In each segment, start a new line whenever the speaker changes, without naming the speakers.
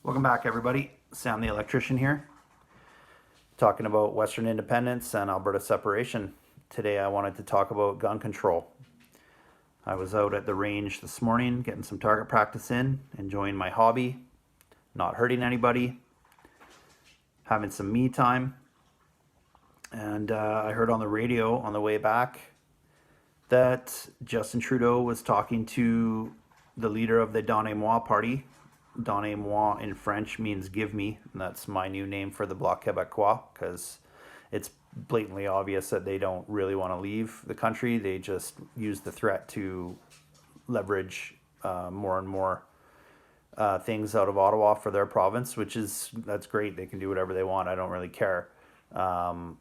Welcome back, everybody. Sam the electrician here, talking about Western independence and Alberta separation. Today I wanted to talk about gun control. I was out at the range this morning getting some target practice in, enjoying my hobby, not hurting anybody, having some me time. And I heard on the radio on the way back that Justin Trudeau was talking to the leader of the Donnez-moi party. Donnez-moi in French means give me, and that's my new name for the Bloc Québécois, because it's blatantly obvious that they don't really want to leave the country. They just use the threat to leverage more and more things out of Ottawa for their province, that's great. They can do whatever they want. I don't really care. Um,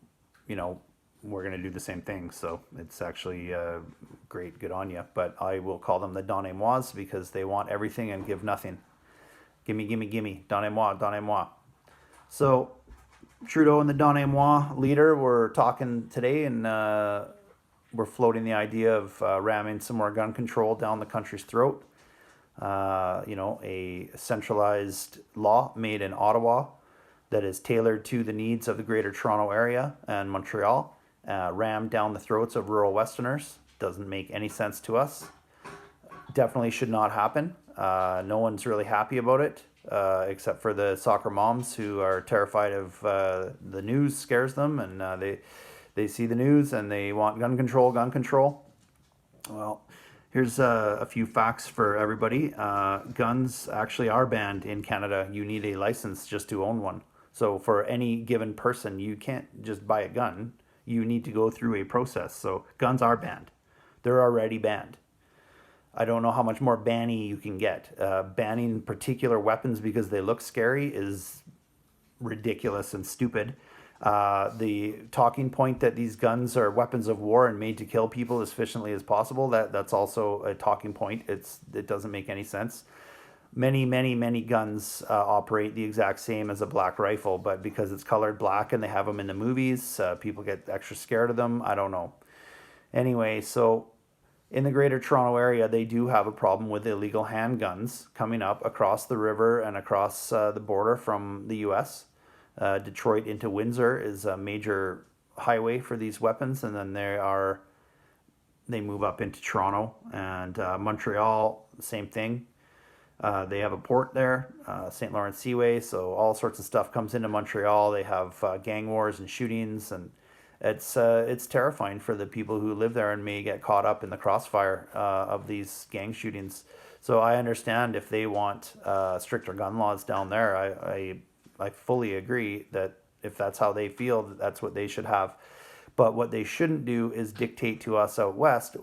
you know, we're going to do the same thing. So it's actually great. Good on you. But I will call them the Donnez-mois because they want everything and give nothing. Gimme, gimme, gimme. Donnez-moi, donnez-moi. So Trudeau and the Donnez-moi leader were talking today, and we're floating the idea of ramming some more gun control down the country's throat. A centralized law made in Ottawa that is tailored to the needs of the Greater Toronto Area and Montreal, rammed down the throats of rural Westerners. Doesn't make any sense to us. Definitely should not happen. No one's really happy about it, except for the soccer moms who are terrified of the news scares them, and they see the news and they want gun control, gun control. Well, here's a few facts for everybody. Guns actually are banned in Canada. You need a license just to own one. So for any given person, you can't just buy a gun. You need to go through a process. So guns are banned. They're already banned. I don't know how much more banny you can get. Banning particular weapons because they look scary is ridiculous and stupid. The talking point that these guns are weapons of war and made to kill people as efficiently as possible, that's also a talking point. It doesn't make any sense. Many guns operate the exact same as a black rifle, but because it's colored black and they have them in the movies, people get extra scared of them. I don't know. Anyway, so in the Greater Toronto Area, they do have a problem with illegal handguns coming up across the river and across the border from the U.S. Detroit into Windsor is a major highway for these weapons, and then they move up into Toronto and Montreal. Same thing. They have a port there, St. Lawrence Seaway, so all sorts of stuff comes into Montreal. They have gang wars and shootings, and it's terrifying for the people who live there and may get caught up in the crossfire of these gang shootings. So I understand if they want stricter gun laws down there. I fully agree that if that's how they feel, that's what they should have. But what they shouldn't do is dictate to us out west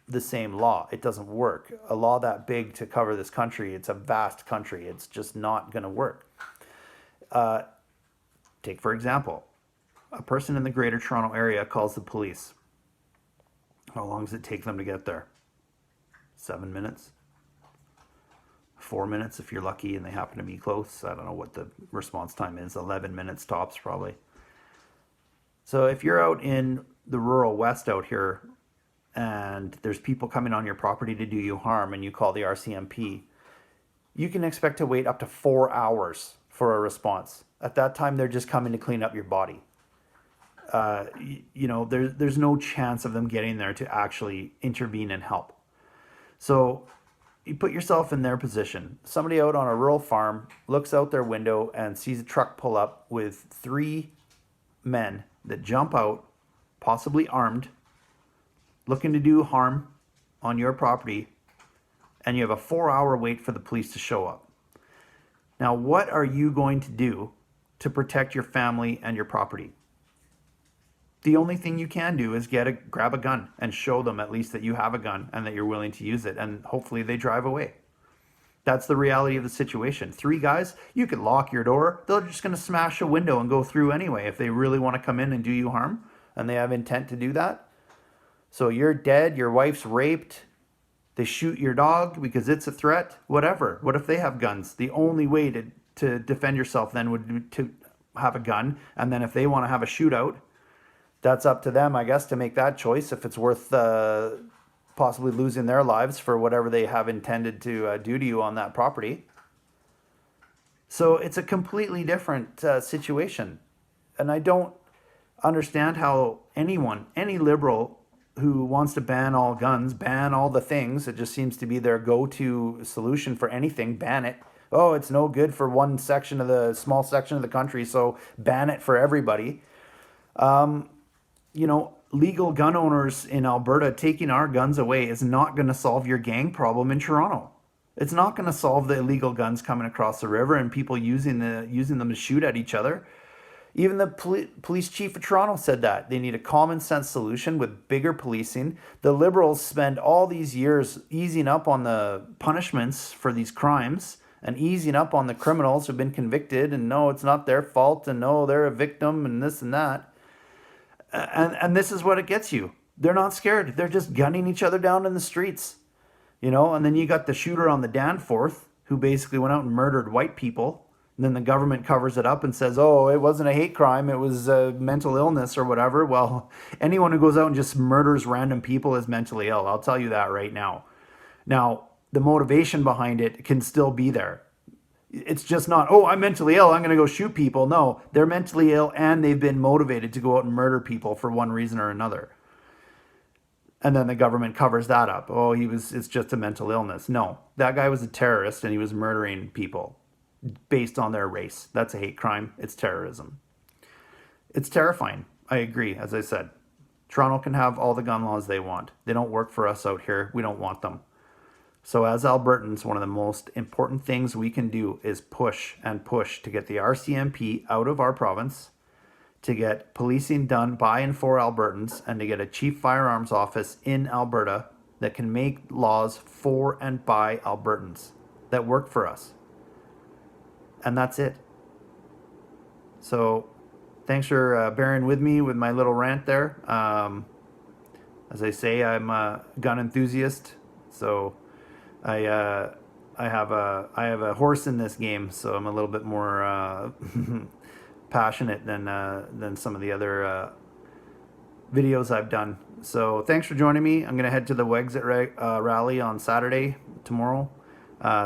the same law. It doesn't work. A law that big to cover this country, it's a vast country. It's just not going to work. Take, for example, a person in the Greater Toronto Area calls the police. How long does it take them to get there? 7 minutes? 4 minutes if you're lucky and they happen to be close. I don't know what the response time is. 11 minutes tops, probably. So if you're out in the rural west out here and there's people coming on your property to do you harm and you call the RCMP, you can expect to wait up to 4 hours for a response. At that time, they're just coming to clean up your body. There's no chance of them getting there to actually intervene and help. So you put yourself in their position. Somebody out on a rural farm looks out their window and sees a truck pull up with 3 men that jump out, possibly armed, looking to do harm on your property, and you have a 4-hour wait for the police to show up. Now, what are you going to do to protect your family and your property? The only thing you can do is grab a gun and show them at least that you have a gun and that you're willing to use it, and hopefully they drive away. That's the reality of the situation. 3 guys, you could lock your door. They're just going to smash a window and go through anyway if they really want to come in and do you harm and they have intent to do that. So you're dead, your wife's raped, they shoot your dog because it's a threat, whatever. What if they have guns? The only way to defend yourself then would be to have a gun, and then if they want to have a shootout, that's up to them, I guess, to make that choice if it's worth possibly losing their lives for whatever they have intended to do to you on that property. So it's a completely different situation. And I don't understand how anyone, any liberal who wants to ban all guns, ban all the things, it just seems to be their go-to solution for anything, ban it. Oh, it's no good for one section of the small section of the country, so ban it for everybody. Legal gun owners in Alberta taking our guns away is not going to solve your gang problem in Toronto. It's not going to solve the illegal guns coming across the river and people using them to shoot at each other. Even the police chief of Toronto said that they need a common sense solution with bigger policing. The Liberals spend all these years easing up on the punishments for these crimes and easing up on the criminals who've been convicted, and no, it's not their fault, and no, they're a victim, and this and that. And this is what it gets you. They're not scared. They're just gunning each other down in the streets. And then you got the shooter on the Danforth who basically went out and murdered white people. And then the government covers it up and says, oh, it wasn't a hate crime, it was a mental illness or whatever. Well, anyone who goes out and just murders random people is mentally ill. I'll tell you that right now. Now, the motivation behind it can still be there. It's just not, oh, I'm mentally ill, I'm going to go shoot people. No, they're mentally ill and they've been motivated to go out and murder people for one reason or another. And then the government covers that up. Oh, it's just a mental illness. No, that guy was a terrorist and he was murdering people based on their race. That's a hate crime. It's terrorism. It's terrifying. I agree. As I said, Toronto can have all the gun laws they want. They don't work for us out here. We don't want them. So as Albertans, one of the most important things we can do is push and push to get the RCMP out of our province, to get policing done by and for Albertans, and to get a chief firearms office in Alberta that can make laws for and by Albertans that work for us. And that's it. So thanks for bearing with me with my little rant there. As I say, I'm a gun enthusiast, so I have a horse in this game, so I'm a little bit more passionate than some of the other videos I've done. So thanks for joining me. I'm gonna head to the Wexit rally on Saturday tomorrow.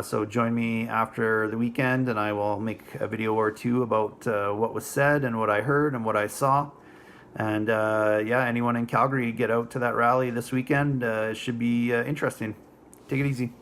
So join me after the weekend, and I will make a video or two about what was said and what I heard and what I saw. And anyone in Calgary, get out to that rally this weekend. It should be interesting. Take it easy.